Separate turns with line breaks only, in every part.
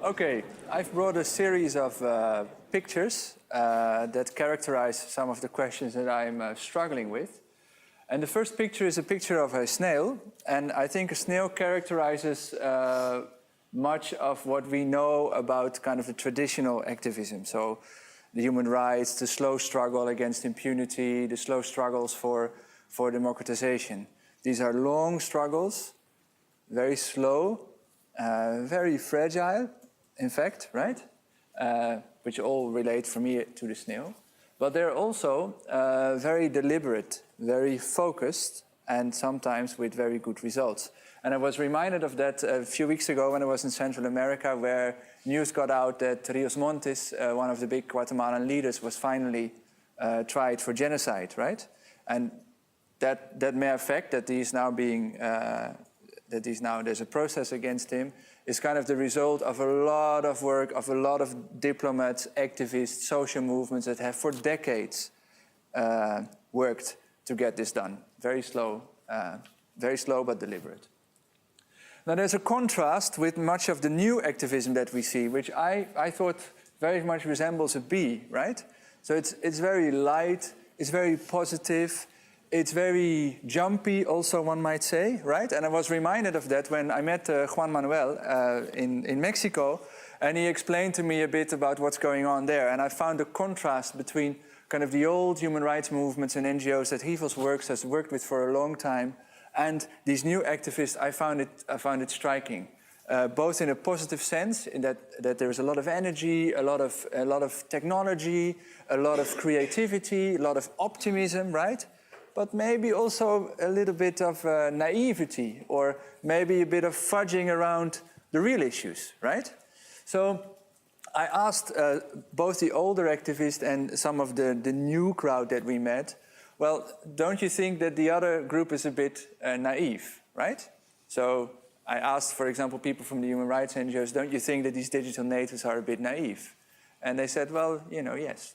Okay, I've brought a series of pictures that characterize some of the questions that I'm struggling with. And the first picture is a picture of a snail, and I think a snail characterizes much of what we know about kind of the traditional activism. So the human rights, the slow struggle against impunity, the slow struggles for democratization. These are long struggles, very slow, very fragile, in fact, right? Which all relate for me to the snail. But they're also very deliberate, very focused, and sometimes with very good results. And I was reminded of that a few weeks ago when I was in Central America, where news got out that Rios Montes, one of the big Guatemalan leaders, was finally tried for genocide, right? And that mere fact that he's now being, there's a process against him, is kind of the result of a lot of work of a lot of diplomats, activists, social movements that have for decades worked to get this done. Very slow but deliberate. Now there's a contrast with much of the new activism that we see, which I thought very much resembles a bee, right? So it's very light, it's very positive, it's very jumpy also, one might say, right? And I was reminded of that when I met Juan Manuel in Mexico, and he explained to me a bit about what's going on there. And I found a contrast between kind of the old human rights movements and NGOs that he has worked with for a long time, and these new activists. I found it striking, both in a positive sense, in that there's a lot of energy, a lot of technology, a lot of creativity, a lot of optimism, right? But maybe also a little bit of naivety, or maybe a bit of fudging around the real issues, right? So I asked both the older activists and some of the new crowd that we met, well, don't you think that the other group is a bit naive, right? So I asked, for example, people from the human rights NGOs, don't you think that these digital natives are a bit naive? And they said, well, yes.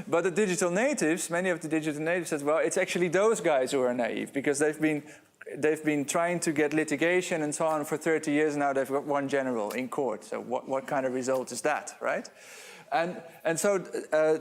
But the digital natives, many of the digital natives said, well, it's actually those guys who are naive, because they've been trying to get litigation and so on for 30 years now. They've got one general in court. So what kind of result is that, right? And so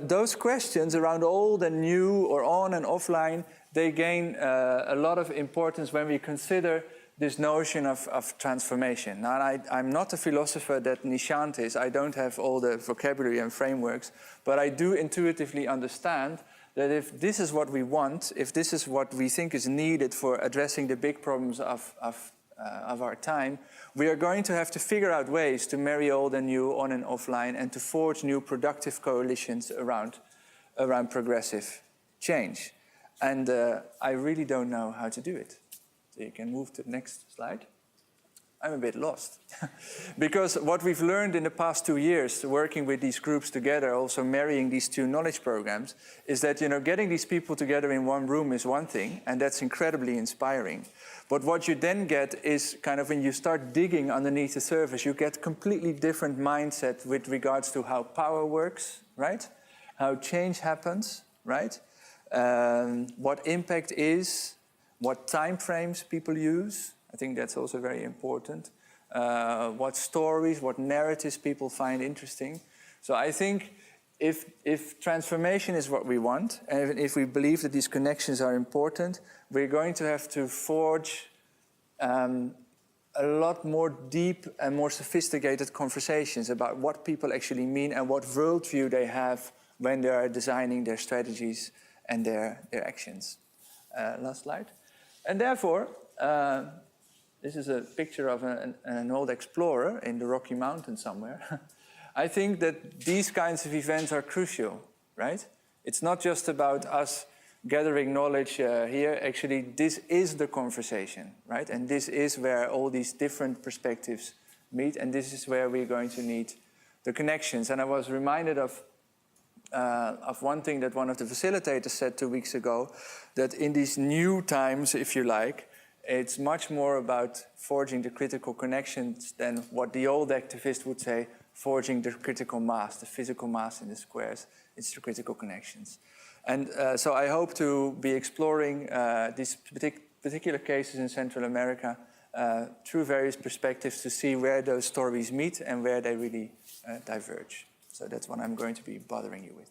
those questions around old and new, or on and offline, they gain a lot of importance when we consider this notion of transformation. Now, I'm not a philosopher that Nishant is. I don't have all the vocabulary and frameworks, but I do intuitively understand that if this is what we want, if this is what we think is needed for addressing the big problems of our time, we are going to have to figure out ways to marry old and new, on and offline, and to forge new productive coalitions around progressive change. And I really don't know how to do it. So you can move to the next slide. I'm a bit lost. Because what we've learned in the past 2 years, working with these groups together, also marrying these two knowledge programs, is that getting these people together in one room is one thing, and that's incredibly inspiring. But what you then get is kind of, when you start digging underneath the surface, you get completely different mindset with regards to how power works, right? How change happens, right? What impact is, what time frames people use. I think that's also very important. What stories, what narratives people find interesting. So I think if transformation is what we want, and if we believe that these connections are important, we're going to have to forge a lot more deep and more sophisticated conversations about what people actually mean and what worldview they have when they are designing their strategies and their actions. Last slide. And therefore, this is a picture of an old explorer in the Rocky Mountains somewhere. I think that these kinds of events are crucial, right? It's not just about us gathering knowledge here. Actually, this is the conversation, right? And this is where all these different perspectives meet, and this is where we're going to need the connections. And I was reminded of one thing that one of the facilitators said 2 weeks ago, that in these new times, if you like, it's much more about forging the critical connections than what the old activist would say, forging the critical mass, the physical mass in the squares. It's the critical connections. And so I hope to be exploring these particular cases in Central America through various perspectives to see where those stories meet and where they really diverge. So that's what I'm going to be bothering you with.